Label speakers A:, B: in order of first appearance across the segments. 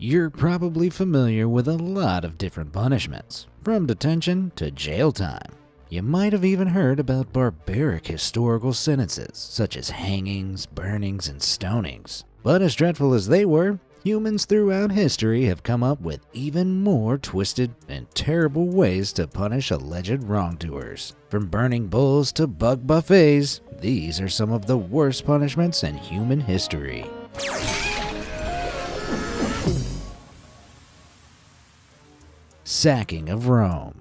A: You're probably familiar with a lot of different punishments, from detention to jail time. You might have even heard about barbaric historical sentences, such as hangings, burnings, and stonings. But as dreadful as they were, humans throughout history have come up with even more twisted and terrible ways to punish alleged wrongdoers. From burning bulls to bug buffets, these are some of the worst punishments in human history. Sacking of Rome.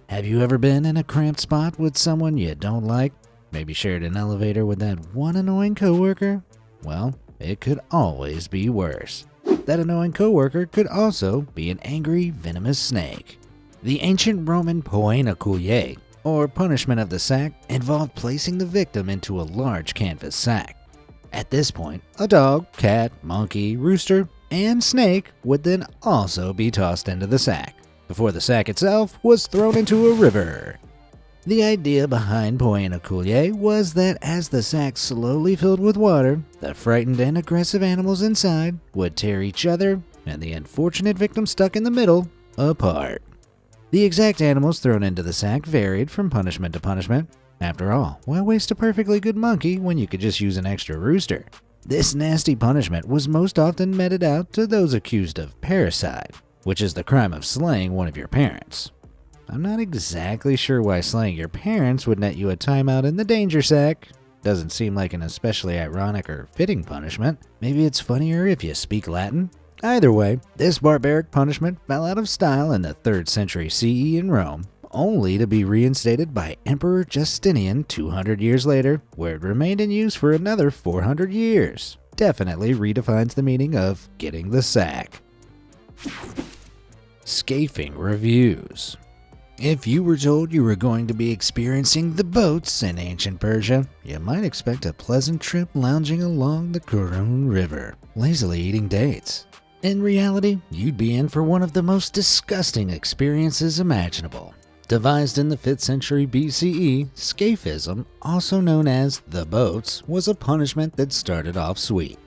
A: Have you ever been in a cramped spot with someone you don't like? Maybe shared an elevator with that one annoying coworker? Well, it could always be worse. That annoying coworker could also be an angry, venomous snake. The ancient Roman poen oculiae, or punishment of the sack, involved placing the victim into a large canvas sack. At this point, a dog, cat, monkey, rooster, and snake would then also be tossed into the sack, before the sack itself was thrown into a river. The idea behind poen oculiae was that as the sack slowly filled with water, the frightened and aggressive animals inside would tear each other, and the unfortunate victim stuck in the middle, apart. The exact animals thrown into the sack varied from punishment to punishment. After all, why waste a perfectly good monkey when you could just use an extra rooster? This nasty punishment was most often meted out to those accused of parricide, which is the crime of slaying one of your parents. I'm not exactly sure why slaying your parents would net you a timeout in the danger sack. Doesn't seem like an especially ironic or fitting punishment. Maybe it's funnier if you speak Latin? Either way, this barbaric punishment fell out of style in the 3rd century CE in Rome, only to be reinstated by Emperor Justinian 200 years later, where it remained in use for another 400 years. Definitely redefines the meaning of getting the sack. Scafing reviews. If you were told you were going to be experiencing the boats in ancient Persia, you might expect a pleasant trip lounging along the Karun River, lazily eating dates. In reality, you'd be in for one of the most disgusting experiences imaginable. Devised in the 5th century BCE, scaphism, also known as the boats, was a punishment that started off sweet.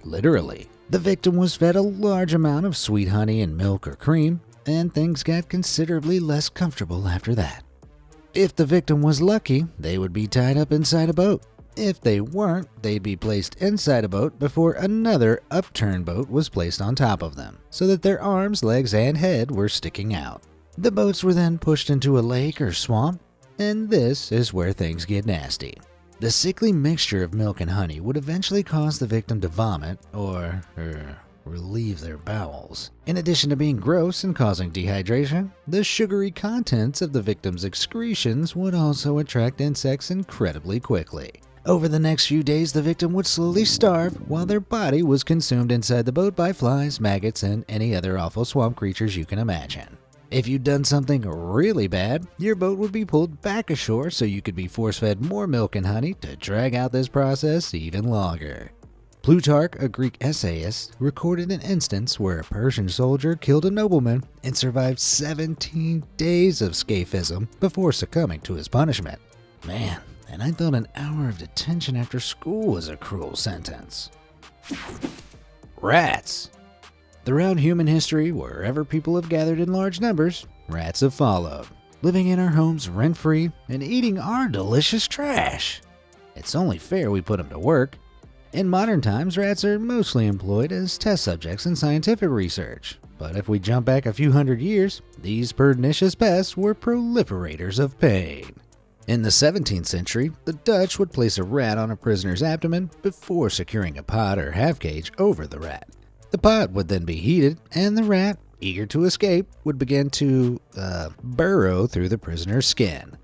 A: Literally, the victim was fed a large amount of sweet honey and milk or cream, and things got considerably less comfortable after that. If the victim was lucky, they would be tied up inside a boat. If they weren't, they'd be placed inside a boat before another upturned boat was placed on top of them, so that their arms, legs, and head were sticking out. The boats were then pushed into a lake or swamp, and this is where things get nasty. The sickly mixture of milk and honey would eventually cause the victim to vomit or relieve their bowels. In addition to being gross and causing dehydration, the sugary contents of the victim's excretions would also attract insects incredibly quickly. Over the next few days, the victim would slowly starve while their body was consumed inside the boat by flies, maggots, and any other awful swamp creatures you can imagine. If you'd done something really bad, your boat would be pulled back ashore so you could be force-fed more milk and honey to drag out this process even longer. Plutarch, a Greek essayist, recorded an instance where a Persian soldier killed a nobleman and survived 17 days of scaphism before succumbing to his punishment. Man, and I thought an hour of detention after school was a cruel sentence. Rats. Throughout human history, wherever people have gathered in large numbers, rats have followed, living in our homes rent-free and eating our delicious trash. It's only fair we put them to work. In modern times, rats are mostly employed as test subjects in scientific research. But if we jump back a few hundred years, these pernicious pests were proliferators of pain. In the 17th century, the Dutch would place a rat on a prisoner's abdomen before securing a pot or half-cage over the rat. The pot would then be heated, and the rat, eager to escape, would begin to, burrow through the prisoner's skin.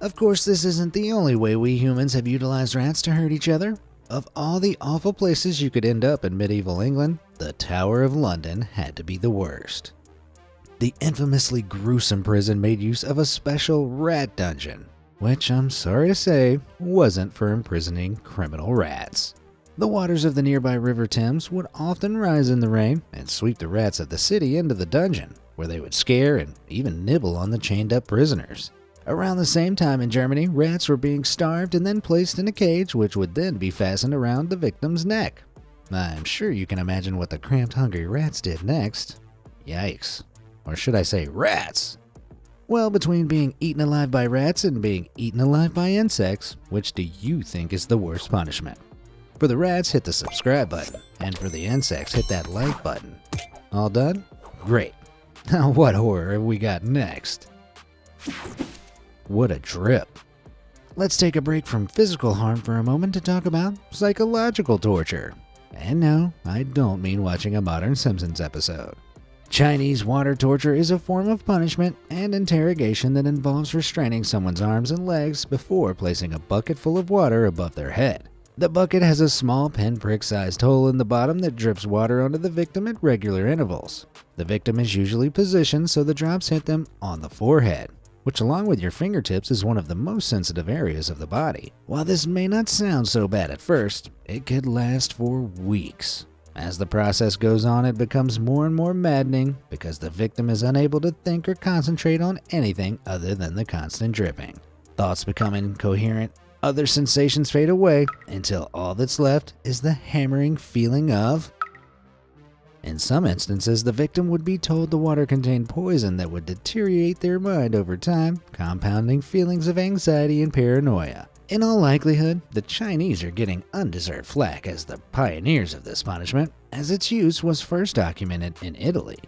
A: Of course, this isn't the only way we humans have utilized rats to hurt each other. Of all the awful places you could end up in medieval England, the Tower of London had to be the worst. The infamously gruesome prison made use of a special rat dungeon, which I'm sorry to say wasn't for imprisoning criminal rats. The waters of the nearby River Thames would often rise in the rain and sweep the rats of the city into the dungeon, where they would scare and even nibble on the chained-up prisoners. Around the same time in Germany, rats were being starved and then placed in a cage which would then be fastened around the victim's neck. I'm sure you can imagine what the cramped, hungry rats did next. Yikes. Or should I say rats? Well, between being eaten alive by rats and being eaten alive by insects, which do you think is the worst punishment? For the rats, hit the subscribe button, and for the insects, hit that like button. All done? Great. Now what horror have we got next? What a drip. Let's take a break from physical harm for a moment to talk about psychological torture. And no, I don't mean watching a modern Simpsons episode. Chinese water torture is a form of punishment and interrogation that involves restraining someone's arms and legs before placing a bucket full of water above their head. The bucket has a small pinprick-sized hole in the bottom that drips water onto the victim at regular intervals. The victim is usually positioned so the drops hit them on the forehead, which along with your fingertips is one of the most sensitive areas of the body. While this may not sound so bad at first, it could last for weeks. As the process goes on, it becomes more and more maddening because the victim is unable to think or concentrate on anything other than the constant dripping. Thoughts become incoherent, other sensations fade away until all that's left is the hammering feeling of... In some instances, the victim would be told the water contained poison that would deteriorate their mind over time, compounding feelings of anxiety and paranoia. In all likelihood, the Chinese are getting undeserved flack as the pioneers of this punishment, as its use was first documented in Italy.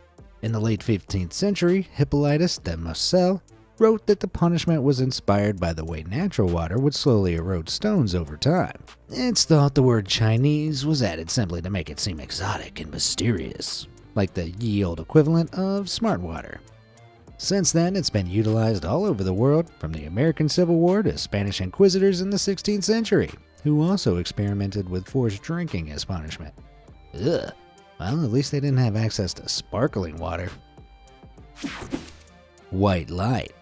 A: In the late 15th century, Hippolytus de Moselle wrote that the punishment was inspired by the way natural water would slowly erode stones over time. It's thought the word Chinese was added simply to make it seem exotic and mysterious, like the ye olde equivalent of smart water. Since then, it's been utilized all over the world, from the American Civil War to Spanish inquisitors in the 16th century, who also experimented with forced drinking as punishment. Ugh. Well, at least they didn't have access to sparkling water. White light.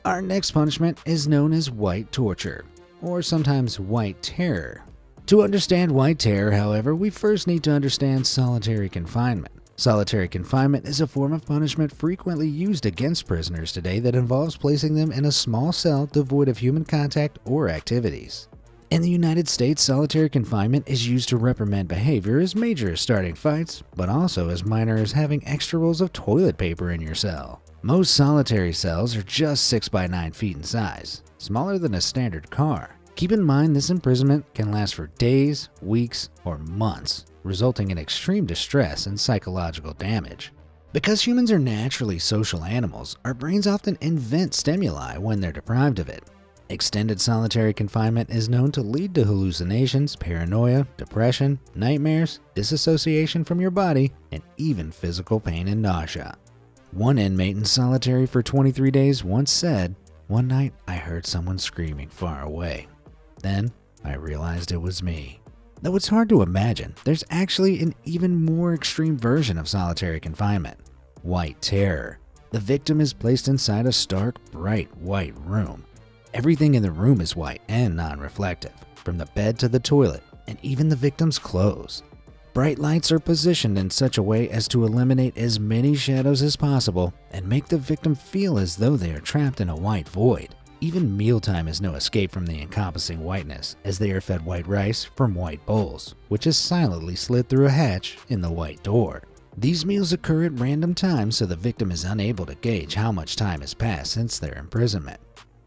A: Our next punishment is known as white torture, or sometimes white terror. To understand white terror, however, we first need to understand solitary confinement. Solitary confinement is a form of punishment frequently used against prisoners today that involves placing them in a small cell devoid of human contact or activities. In the United States, solitary confinement is used to reprimand behavior as major as starting fights, but also as minor as having extra rolls of toilet paper in your cell. Most solitary cells are just 6 by 9 feet in size, smaller than a standard car. Keep in mind this imprisonment can last for days, weeks, or months, resulting in extreme distress and psychological damage. Because humans are naturally social animals, our brains often invent stimuli when they're deprived of it. Extended solitary confinement is known to lead to hallucinations, paranoia, depression, nightmares, disassociation from your body, and even physical pain and nausea. One inmate in solitary for 23 days once said, "One night I heard someone screaming far away. Then I realized it was me." Though it's hard to imagine, there's actually an even more extreme version of solitary confinement: white terror. The victim is placed inside a stark, bright white room. Everything in the room is white and non-reflective, from the bed to the toilet, and even the victim's clothes. Bright lights are positioned in such a way as to eliminate as many shadows as possible and make the victim feel as though they are trapped in a white void. Even mealtime is no escape from the encompassing whiteness, as they are fed white rice from white bowls, which is silently slid through a hatch in the white door. These meals occur at random times, so the victim is unable to gauge how much time has passed since their imprisonment.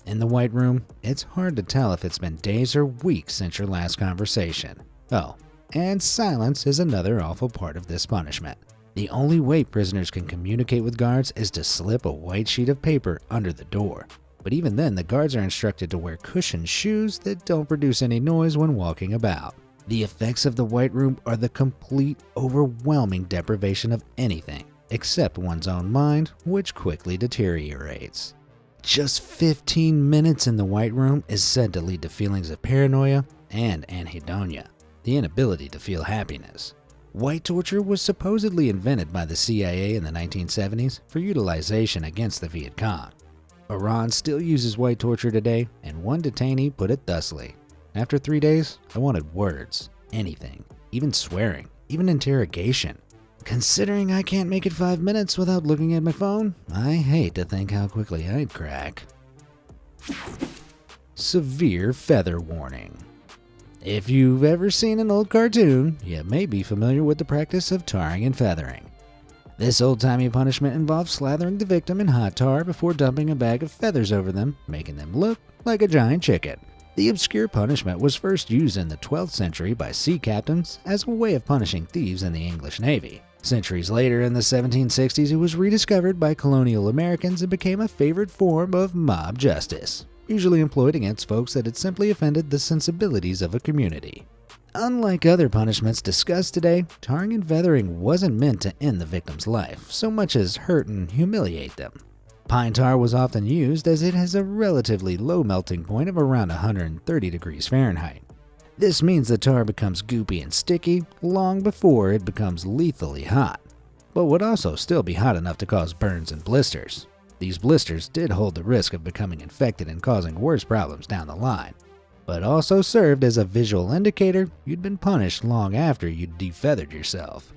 A: In the white room, it's hard to tell if it's been days or weeks since your last conversation. Oh, and silence is another awful part of this punishment. The only way prisoners can communicate with guards is to slip a white sheet of paper under the door. But even then, the guards are instructed to wear cushioned shoes that don't produce any noise when walking about. The effects of the white room are the complete, overwhelming deprivation of anything, except one's own mind, which quickly deteriorates. Just 15 minutes in the white room is said to lead to feelings of paranoia and anhedonia, the inability to feel happiness. White torture was supposedly invented by the CIA in the 1970s for utilization against the Viet Cong. Iran still uses white torture today, and one detainee put it thusly: "After 3 days, I wanted words, anything, even swearing, even interrogation. Considering I can't make it 5 minutes without looking at my phone, I hate to think how quickly I'd crack." Severe feather warning. If you've ever seen an old cartoon, you may be familiar with the practice of tarring and feathering. This old-timey punishment involves slathering the victim in hot tar before dumping a bag of feathers over them, making them look like a giant chicken. The obscure punishment was first used in the 12th century by sea captains as a way of punishing thieves in the English Navy. Centuries later, in the 1760s, it was rediscovered by colonial Americans and became a favorite form of mob justice, usually employed against folks that had simply offended the sensibilities of a community. Unlike other punishments discussed today, tarring and feathering wasn't meant to end the victim's life so much as hurt and humiliate them. Pine tar was often used as it has a relatively low melting point of around 130 degrees Fahrenheit. This means the tar becomes goopy and sticky long before it becomes lethally hot, but would also still be hot enough to cause burns and blisters. These blisters did hold the risk of becoming infected and causing worse problems down the line, but also served as a visual indicator you'd been punished long after you'd defeathered yourself.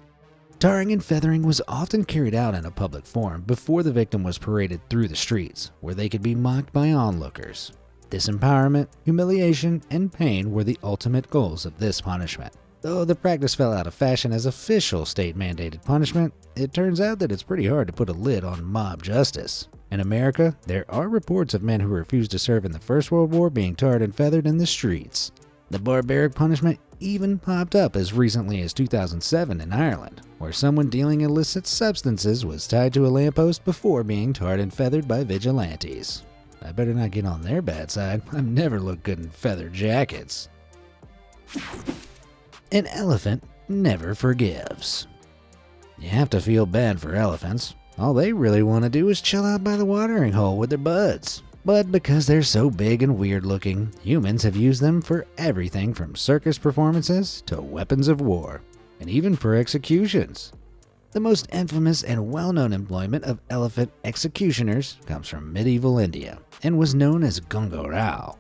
A: Tarring and feathering was often carried out in a public forum before the victim was paraded through the streets, where they could be mocked by onlookers. Disempowerment, humiliation, and pain were the ultimate goals of this punishment. Though the practice fell out of fashion as official state-mandated punishment, it turns out that it's pretty hard to put a lid on mob justice. In America, there are reports of men who refused to serve in the First World War being tarred and feathered in the streets. The barbaric punishment even popped up as recently as 2007 in Ireland, where someone dealing illicit substances was tied to a lamppost before being tarred and feathered by vigilantes. I better not get on their bad side. I've never looked good in feather jackets. An elephant never forgives. You have to feel bad for elephants. All they really want to do is chill out by the watering hole with their buds. But because they're so big and weird looking, humans have used them for everything from circus performances to weapons of war, and even for executions. The most infamous and well-known employment of elephant executioners comes from medieval India and was known as Gunga Rao.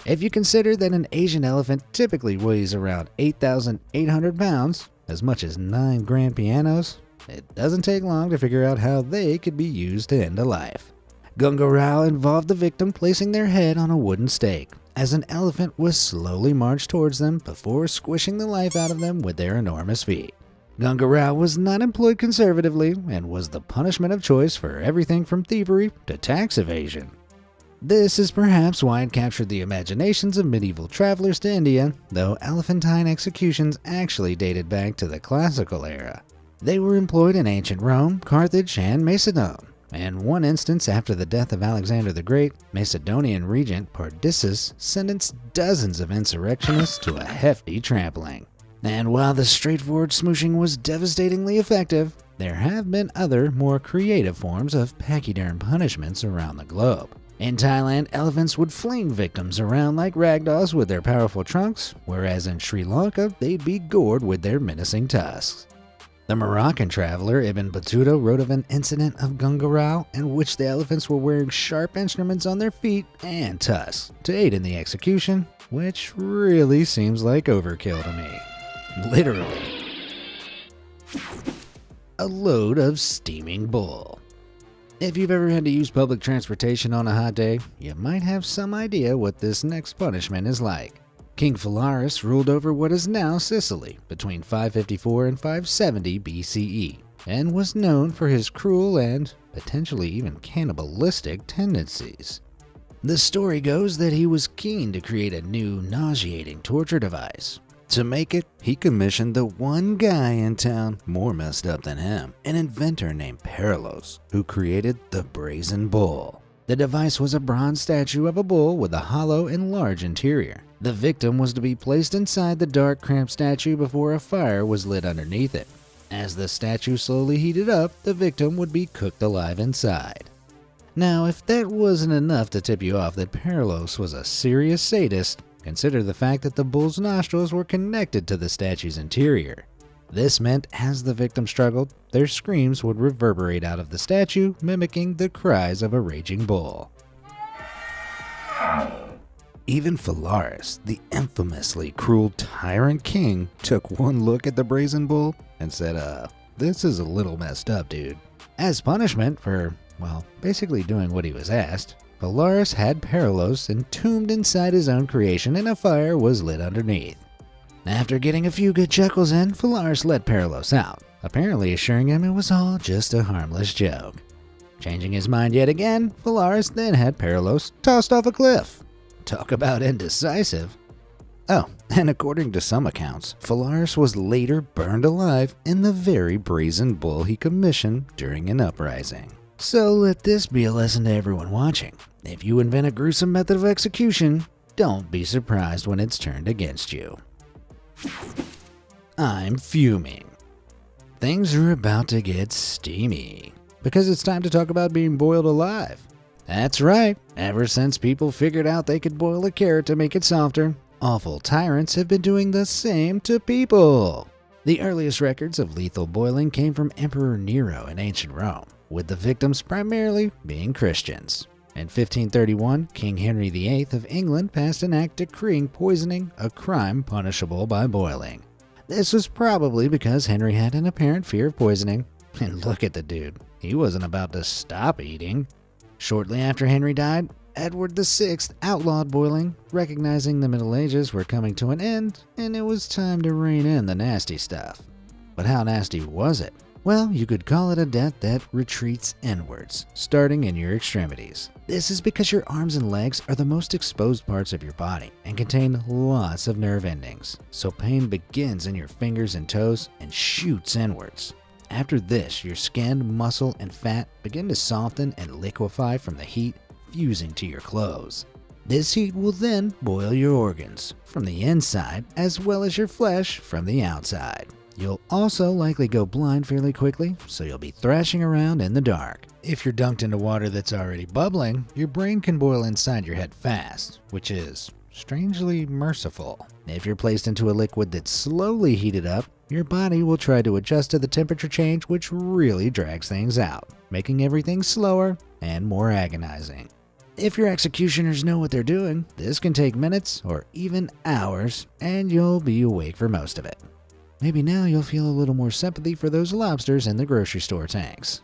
A: If you consider that an Asian elephant typically weighs around 8,800 pounds, as much as 9 grand pianos, it doesn't take long to figure out how they could be used to end a life. Gunga Rao involved the victim placing their head on a wooden stake, as an elephant was slowly marched towards them before squishing the life out of them with their enormous feet. Gunga Rao was not employed conservatively and was the punishment of choice for everything from thievery to tax evasion. This is perhaps why it captured the imaginations of medieval travelers to India, though elephantine executions actually dated back to the classical era. They were employed in ancient Rome, Carthage, and Macedon. In one instance, after the death of Alexander the Great, Macedonian regent Perdiccas sentenced dozens of insurrectionists to a hefty trampling. And while the straightforward smooshing was devastatingly effective, there have been other, more creative forms of pachyderm punishments around the globe. In Thailand, elephants would fling victims around like ragdolls with their powerful trunks, whereas in Sri Lanka, they'd be gored with their menacing tusks. The Moroccan traveler Ibn Battuta wrote of an incident of Gunga Rao in which the elephants were wearing sharp instruments on their feet and tusks to aid in the execution, which really seems like overkill to me. Literally. A load of steaming bull. If you've ever had to use public transportation on a hot day, you might have some idea what this next punishment is like. King Phalaris ruled over what is now Sicily between 554 and 570 BCE, and was known for his cruel and potentially even cannibalistic tendencies. The story goes that he was keen to create a new nauseating torture device. To make it, he commissioned the one guy in town more messed up than him, an inventor named Perilos, who created the Brazen Bull. The device was a bronze statue of a bull with a hollow and large interior. The victim was to be placed inside the dark, cramped statue before a fire was lit underneath it. As the statue slowly heated up, the victim would be cooked alive inside. Now, if that wasn't enough to tip you off that Perilos was a serious sadist, consider the fact that the bull's nostrils were connected to the statue's interior. This meant as the victim struggled, their screams would reverberate out of the statue, mimicking the cries of a raging bull. Even Phalaris, the infamously cruel tyrant king, took one look at the brazen bull and said, this is a little messed up, dude. As punishment for, basically doing what he was asked, Phalaris had Perilos entombed inside his own creation and a fire was lit underneath. After getting a few good chuckles in, Phalaris let Perilos out, apparently assuring him it was all just a harmless joke. Changing his mind yet again, Phalaris then had Perilos tossed off a cliff. Talk about indecisive. Oh, and according to some accounts, Phalaris was later burned alive in the very brazen bull he commissioned during an uprising. So let this be a lesson to everyone watching. If you invent a gruesome method of execution, don't be surprised when it's turned against you. I'm fuming. Things are about to get steamy, because it's time to talk about being boiled alive. That's right, ever since people figured out they could boil a carrot to make it softer, awful tyrants have been doing the same to people. The earliest records of lethal boiling came from Emperor Nero in ancient Rome, with the victims primarily being Christians. In 1531, King Henry VIII of England passed an act decreeing poisoning a crime punishable by boiling. This was probably because Henry had an apparent fear of poisoning. And look at the dude, he wasn't about to stop eating. Shortly after Henry died, Edward VI outlawed boiling, recognizing the Middle Ages were coming to an end and it was time to rein in the nasty stuff. But how nasty was it? Well, you could call it a death that retreats inwards, starting in your extremities. This is because your arms and legs are the most exposed parts of your body and contain lots of nerve endings, so pain begins in your fingers and toes and shoots inwards. After this, your skin, muscle, and fat begin to soften and liquefy from the heat fusing to your clothes. This heat will then boil your organs from the inside as well as your flesh from the outside. You'll also likely go blind fairly quickly, so you'll be thrashing around in the dark. If you're dunked into water that's already bubbling, your brain can boil inside your head fast, which is strangely merciful. If you're placed into a liquid that's slowly heated up, your body will try to adjust to the temperature change, which really drags things out, making everything slower and more agonizing. If your executioners know what they're doing, this can take minutes or even hours, and you'll be awake for most of it. Maybe now you'll feel a little more sympathy for those lobsters in the grocery store tanks.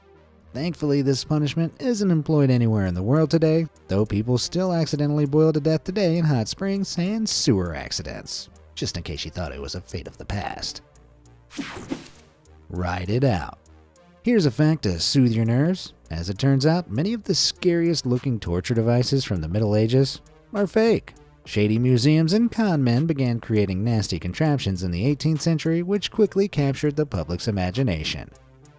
A: Thankfully, this punishment isn't employed anywhere in the world today, though people still accidentally boil to death today in hot springs and sewer accidents, just in case you thought it was a fate of the past. Ride it out. Here's a fact to soothe your nerves. As it turns out, many of the scariest looking torture devices from the Middle Ages are fake. Shady museums and con men began creating nasty contraptions in the 18th century, which quickly captured the public's imagination.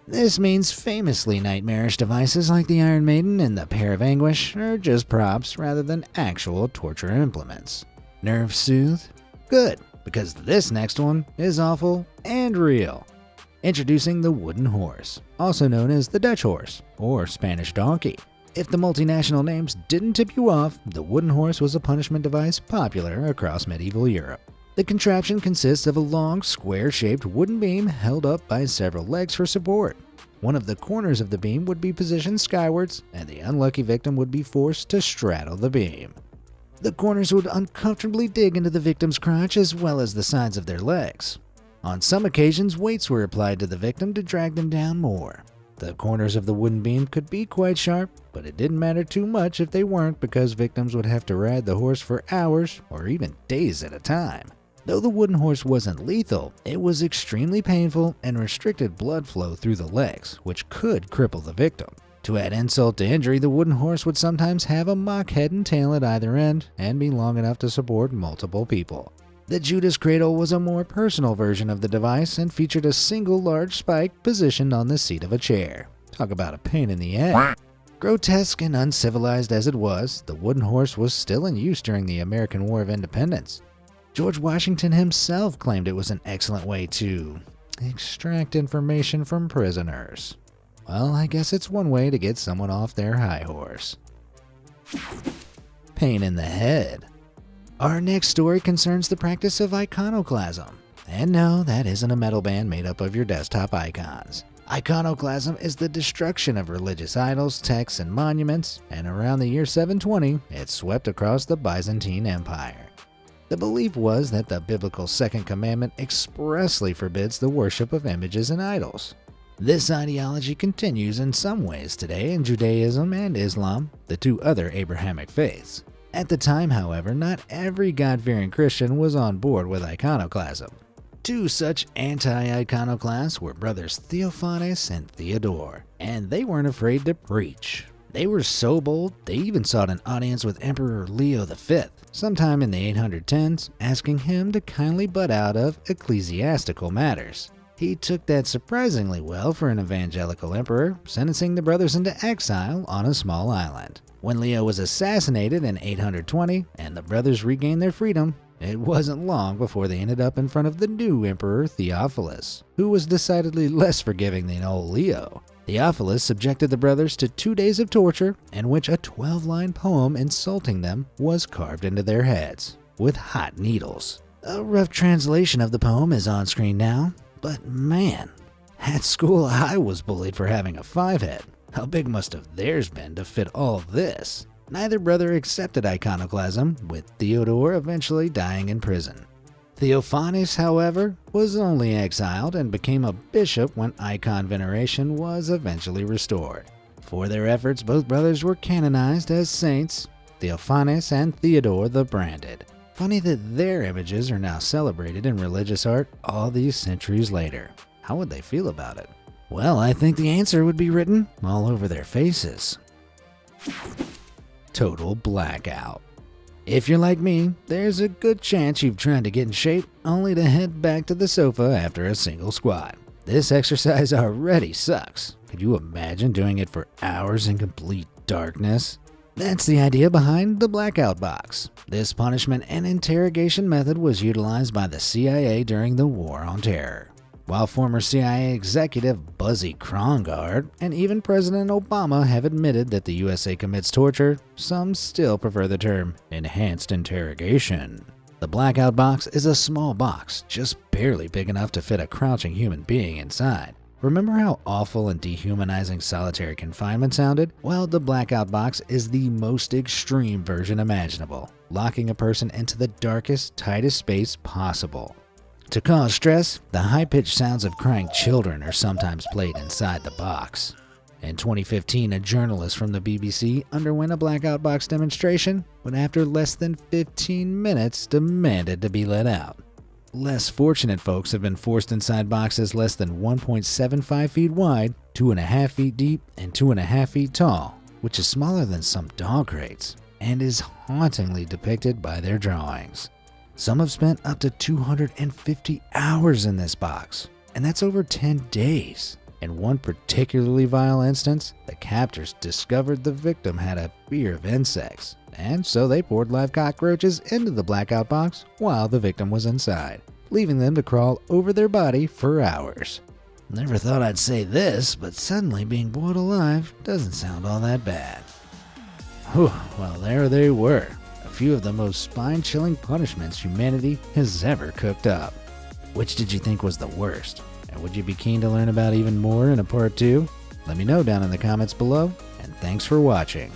A: This means famously nightmarish devices like the Iron Maiden and the Pair of Anguish are just props rather than actual torture implements. Nerve soothed? Good, because this next one is awful and real. Introducing the wooden horse, also known as the Dutch horse or Spanish donkey. If the multinational names didn't tip you off, the wooden horse was a punishment device popular across medieval Europe. The contraption consists of a long, square-shaped wooden beam held up by several legs for support. One of the corners of the beam would be positioned skywards, and the unlucky victim would be forced to straddle the beam. The corners would uncomfortably dig into the victim's crotch as well as the sides of their legs. On some occasions, weights were applied to the victim to drag them down more. The corners of the wooden beam could be quite sharp, but it didn't matter too much if they weren't, because victims would have to ride the horse for hours or even days at a time. Though the wooden horse wasn't lethal, it was extremely painful and restricted blood flow through the legs, which could cripple the victim. To add insult to injury, the wooden horse would sometimes have a mock head and tail at either end and be long enough to support multiple people. The Judas cradle was a more personal version of the device and featured a single large spike positioned on the seat of a chair. Talk about a pain in the ass. Grotesque and uncivilized as it was, the wooden horse was still in use during the American War of Independence. George Washington himself claimed it was an excellent way to extract information from prisoners. Well, I guess it's one way to get someone off their high horse. Pain in the head. Our next story concerns the practice of iconoclasm. And no, that isn't a metal band made up of your desktop icons. Iconoclasm is the destruction of religious idols, texts, and monuments, and around the year 720, it swept across the Byzantine Empire. The belief was that the biblical second commandment expressly forbids the worship of images and idols. This ideology continues in some ways today in Judaism and Islam, the two other Abrahamic faiths. At the time, however, not every God-fearing Christian was on board with iconoclasm. Two such anti-iconoclasts were brothers Theophanes and Theodore, and they weren't afraid to preach. They were so bold, they even sought an audience with Emperor Leo V, sometime in the 810s, asking him to kindly butt out of ecclesiastical matters. He took that surprisingly well for an evangelical emperor, sentencing the brothers into exile on a small island. When Leo was assassinated in 820 and the brothers regained their freedom, it wasn't long before they ended up in front of the new emperor Theophilus, who was decidedly less forgiving than old Leo. Theophilus subjected the brothers to 2 days of torture, in which a 12-line poem insulting them was carved into their heads with hot needles. A rough translation of the poem is on screen now, but man, at school I was bullied for having a 5-head. How big must have theirs been to fit all this? Neither brother accepted iconoclasm, with Theodore eventually dying in prison. Theophanes, however, was only exiled and became a bishop when icon veneration was eventually restored. For their efforts, both brothers were canonized as saints, Theophanes and Theodore the Branded. Funny that their images are now celebrated in religious art all these centuries later. How would they feel about it? Well, I think the answer would be written all over their faces. Total blackout. If you're like me, there's a good chance you've tried to get in shape only to head back to the sofa after a single squat. This exercise already sucks. Could you imagine doing it for hours in complete darkness? That's the idea behind the blackout box. This punishment and interrogation method was utilized by the CIA during the War on Terror. While former CIA executive Buzzy Krongard and even President Obama have admitted that the USA commits torture, some still prefer the term enhanced interrogation. The blackout box is a small box, just barely big enough to fit a crouching human being inside. Remember how awful and dehumanizing solitary confinement sounded? Well, the blackout box is the most extreme version imaginable, locking a person into the darkest, tightest space possible. To cause stress, the high-pitched sounds of crying children are sometimes played inside the box. In 2015, a journalist from the BBC underwent a blackout box demonstration, but after less than 15 minutes demanded to be let out. Less fortunate folks have been forced inside boxes less than 1.75 feet wide, 2.5 feet deep, and 2.5 feet tall, which is smaller than some dog crates, and is hauntingly depicted by their drawings. Some have spent up to 250 hours in this box, and that's over 10 days. In one particularly vile instance, the captors discovered the victim had a fear of insects, and so they poured live cockroaches into the blackout box while the victim was inside, leaving them to crawl over their body for hours. Never thought I'd say this, but suddenly being boiled alive doesn't sound all that bad. Whew, well, there they were. A few of the most spine-chilling punishments humanity has ever cooked up. Which did you think was the worst? And would you be keen to learn about even more in a part 2? Let me know down in the comments below, and thanks for watching.